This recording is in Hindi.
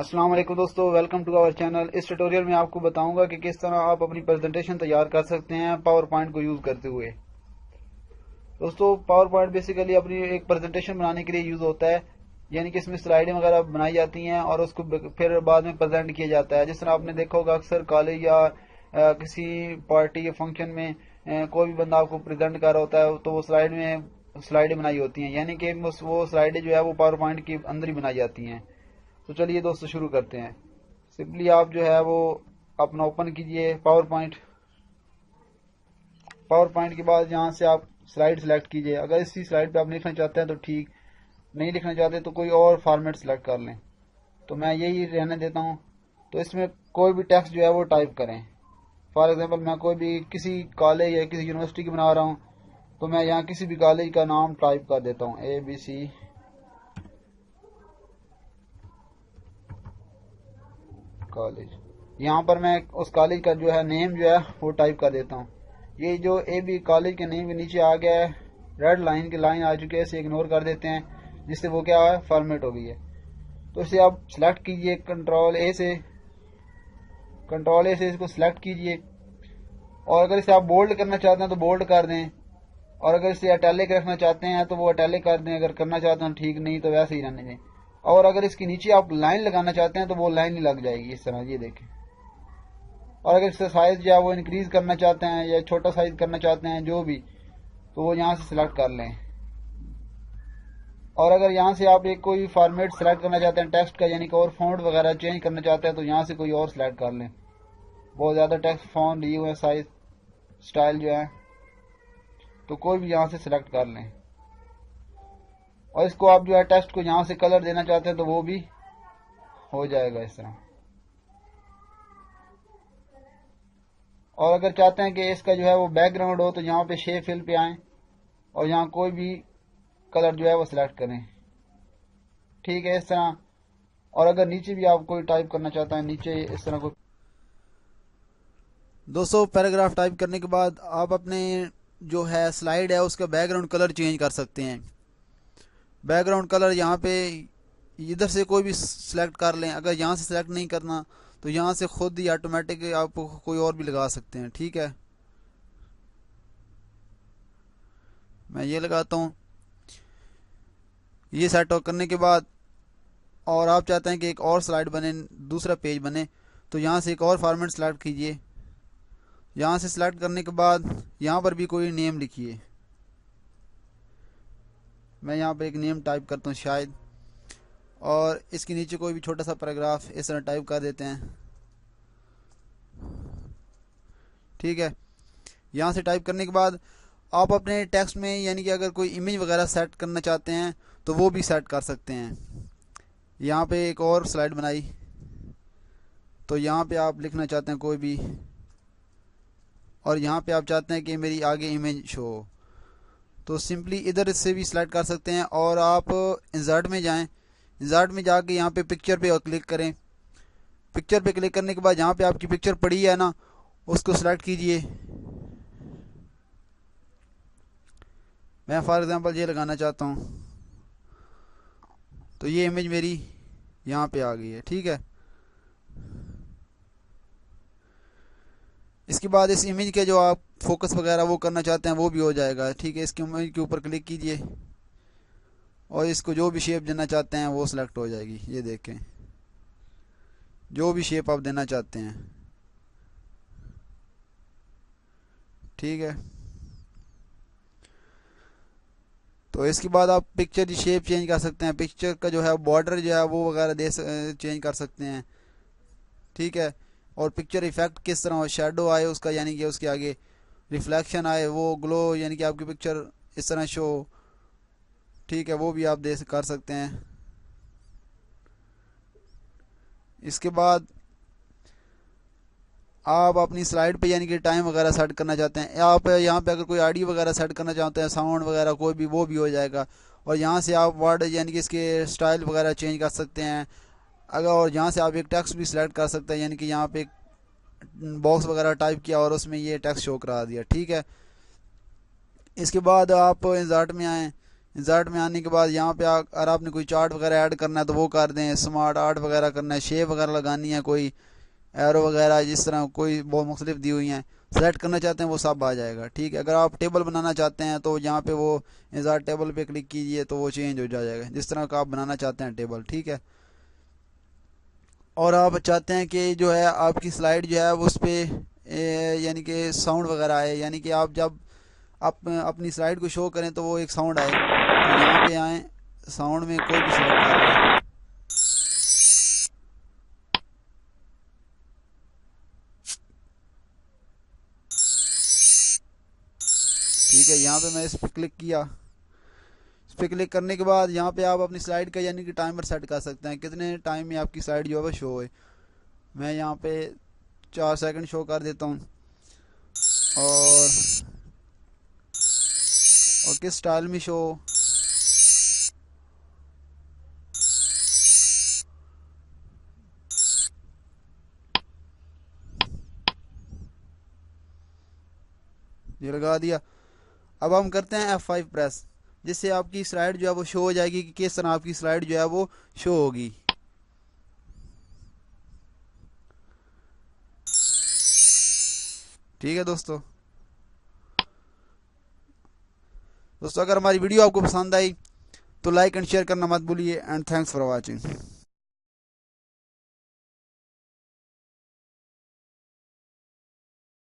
अस्सलाम वालेकुम दोस्तों, वेलकम टू आवर चैनल। इस ट्यूटोरियल में आपको बताऊंगा कि किस तरह आप अपनी प्रेजेंटेशन तैयार कर सकते हैं पावर पॉइंट को यूज़ करते हुए। दोस्तों, पावर पॉइंट बेसिकली अपनी एक प्रेजेंटेशन बनाने के लिए यूज़ होता है, यानी कि इसमें स्लाइडें वगैरह बनाई जाती हैं और उसको फिर बाद में प्रेजेंट किया जाता है। जिस तरह आपने देखा होगा अक्सर कॉलेज या किसी पार्टी या फंक्शन में कोई भी बंदा आपको प्रेजेंट कर रहा होता है तो वो स्लाइड में स्लाइडें बनाई होती हैं, यानी कि वो स्लाइडें जो है वो पावर पॉइंट के अंदर ही बनाई जाती हैं। तो चलिए दोस्तों शुरू करते हैं। सिंपली आप जो है वो अपना ओपन कीजिए पावर पॉइंट। पावर पॉइंट के बाद यहाँ से आप स्लाइड सेलेक्ट कीजिए। अगर इसी स्लाइड पे आप लिखना चाहते हैं तो ठीक, नहीं लिखना चाहते तो कोई और फॉर्मेट सेलेक्ट कर लें। तो मैं यही रहने देता हूँ। तो इसमें कोई भी टेक्स्ट जो है वो टाइप करें। फॉर एग्जांपल मैं कोई भी किसी कॉलेज या किसी यूनिवर्सिटी की बना रहा हूँ, तो मैं यहाँ किसी भी कॉलेज का नाम टाइप कर देता हूँ, ABC कॉलेज। यहाँ पर मैं उस कॉलेज का जो है नेम जो है वो टाइप कर देता हूँ। ये जो AB कॉलेज के नेम के नीचे आ गया है, रेड लाइन की लाइन आ चुकी है, इसे इग्नोर कर देते हैं, जिससे वो क्या है फॉर्मेट हो गई है। तो इसे आप सिलेक्ट कीजिए कंट्रोल ए से इसको सिलेक्ट कीजिए। और अगर इसे आप बोल्ड करना चाहते हैं तो बोल्ड कर दें, और अगर इसे अटैलिक रखना चाहते हैं तो वो अटैलिक कर दें, अगर करना चाहते हैं ठीक, नहीं तो वैसे ही रहने दें। और अगर इसके नीचे आप लाइन लगाना चाहते हैं तो वो लाइन ही लग जाएगी इस तरह, ये देखें। और अगर इसका साइज जो है वो इंक्रीज करना चाहते हैं या छोटा साइज करना चाहते हैं जो भी, तो वो यहाँ से सिलेक्ट कर लें। और अगर यहाँ से आप एक कोई फॉर्मेट सेलेक्ट करना चाहते हैं टेक्स्ट का, यानी कि और फॉन्ट वगैरह चेंज करना चाहते हैं, तो यहाँ से कोई और सिलेक्ट कर लें। बहुत ज़्यादा टेक्स्ट फॉन्ट लिए हुए हैं, साइज स्टाइल जो है, तो कोई भी यहाँ से सिलेक्ट कर लें। और इसको आप जो है टेक्स्ट को यहाँ से कलर देना चाहते हैं तो वो भी हो जाएगा इस तरह। और अगर चाहते हैं कि इसका जो है वो बैकग्राउंड हो, तो यहाँ पे शेप फिल पे आएँ और यहाँ कोई भी कलर जो है वो सिलेक्ट करें, ठीक है, इस तरह। और अगर नीचे भी आप कोई टाइप करना चाहते हैं, नीचे इस तरह कोई। दोस्तों, पैराग्राफ टाइप करने के बाद आप अपने जो है स्लाइड है उसका बैकग्राउंड कलर चेंज कर सकते हैं। बैकग्राउंड कलर यहाँ पे इधर से कोई भी सिलेक्ट कर लें। अगर यहाँ से सिलेक्ट नहीं करना तो यहाँ से खुद ही ऑटोमेटिक आप कोई और भी लगा सकते हैं, ठीक है। मैं ये लगाता हूँ। ये सेट करने के बाद और आप चाहते हैं कि एक और स्लाइड बने, दूसरा पेज बने, तो यहाँ से एक और फॉर्मेट सेलेक्ट कीजिए। यहाँ से सिलेक्ट करने के बाद यहाँ पर भी कोई नेम लिखिए। मैं यहाँ पर एक नेम टाइप करता हूँ शायद, और इसके नीचे कोई भी छोटा सा पैराग्राफ इस तरह टाइप कर देते हैं, ठीक है। यहाँ से टाइप करने के बाद आप अपने टेक्स्ट में, यानी कि अगर कोई इमेज वगैरह सेट करना चाहते हैं तो वो भी सेट कर सकते हैं। यहाँ पे एक और स्लाइड बनाई, तो यहाँ पे आप लिखना चाहते हैं कोई भी, और यहाँ पे आप चाहते हैं कि मेरी आगे इमेज शो हो, तो सिंपली इधर से भी सिलेक्ट कर सकते हैं। और आप इंसर्ट में जाएं, इंसर्ट में जाके यहाँ पे पिक्चर पे क्लिक करें। पिक्चर पे क्लिक करने के बाद यहाँ पे आपकी पिक्चर पड़ी है ना, उसको सिलेक्ट कीजिए। मैं फॉर एग्जांपल ये लगाना चाहता हूँ, तो ये इमेज मेरी यहाँ पे आ गई है, ठीक है। इसके बाद इस इमेज के जो आप फोकस वगैरह वो करना चाहते हैं वो भी हो जाएगा, ठीक है। इसकी इमेज के ऊपर क्लिक कीजिए और इसको जो भी शेप देना चाहते हैं वो सिलेक्ट हो जाएगी। ये देखें, जो भी शेप आप देना चाहते हैं, ठीक है। तो इसके बाद आप पिक्चर की शेप चेंज कर सकते हैं। पिक्चर का जो है बॉर्डर जो है वो वगैरह चेंज कर सकते हैं, ठीक है। और पिक्चर इफेक्ट किस तरह हो, शेडो आए उसका, यानी कि उसके आगे रिफ्लेक्शन आए, वो ग्लो, यानी कि आपकी पिक्चर इस तरह शो, ठीक है, वो भी आप कर सकते हैं। इसके बाद आप अपनी स्लाइड पे यानी कि टाइम वगैरह सेट करना चाहते हैं, आप यहाँ पे अगर कोई ऑडियो वगैरह सेट करना चाहते हैं, साउंड वगैरह कोई भी, वो भी हो जाएगा। और यहाँ से आप वर्ड यानी कि इसके स्टाइल वगैरह चेंज कर सकते हैं। अगर और यहाँ से आप एक टेक्स्ट भी सिलेक्ट कर सकते हैं, यानी कि यहाँ पे एक बॉक्स वगैरह टाइप किया और उसमें ये टेक्स्ट शो करा दिया, ठीक है। इसके बाद आप इंसर्ट में आएँ, इंसर्ट में आने के बाद यहाँ पे अगर आपने कोई चार्ट वगैरह ऐड करना है तो वो कर दें, स्मार्ट आर्ट वगैरह करना है, शेप वगैरह लगानी है, कोई एरो वगैरह जिस तरह कोई बहुत मुख्तलिफ दी हुई हैं, सेलेक्ट करना चाहते हैं वो सब आ जाएगा। ठीक है, अगर आप टेबल बनाना चाहते हैं तो यहाँ पे वो इंसर्ट टेबल पे क्लिक कीजिए तो वो चेंज हो जाएगा जिस तरह का आप बनाना चाहते हैं टेबल। ठीक है, और आप चाहते हैं कि जो है आपकी स्लाइड जो है वो उस पर यानी कि साउंड वगैरह आए, यानी कि आप जब आप अपनी स्लाइड को शो करें तो वो एक साउंड आए, तो यहाँ पे आए, साउंड में कोई भी सिलेक्ट कर लें। ठीक है, यहाँ पे मैं इस पर क्लिक किया। इस पर क्लिक करने के बाद यहाँ पे आप अपनी स्लाइड का यानी कि टाइमर सेट कर सकते हैं कितने टाइम में आपकी स्लाइड जो है वो शो होए। मैं यहाँ पे 4 सेकंड शो कर देता हूँ, और किस स्टाइल में शो। ये लगा दिया। अब हम करते हैं F5 प्रेस, जिससे आपकी स्लाइड जो है वो शो हो जाएगी कि किस तरह आपकी स्लाइड जो है वो शो होगी। ठीक है दोस्तों, अगर हमारी वीडियो आपको पसंद आई तो लाइक एंड शेयर करना मत भूलिए, एंड थैंक्स फॉर वॉचिंग।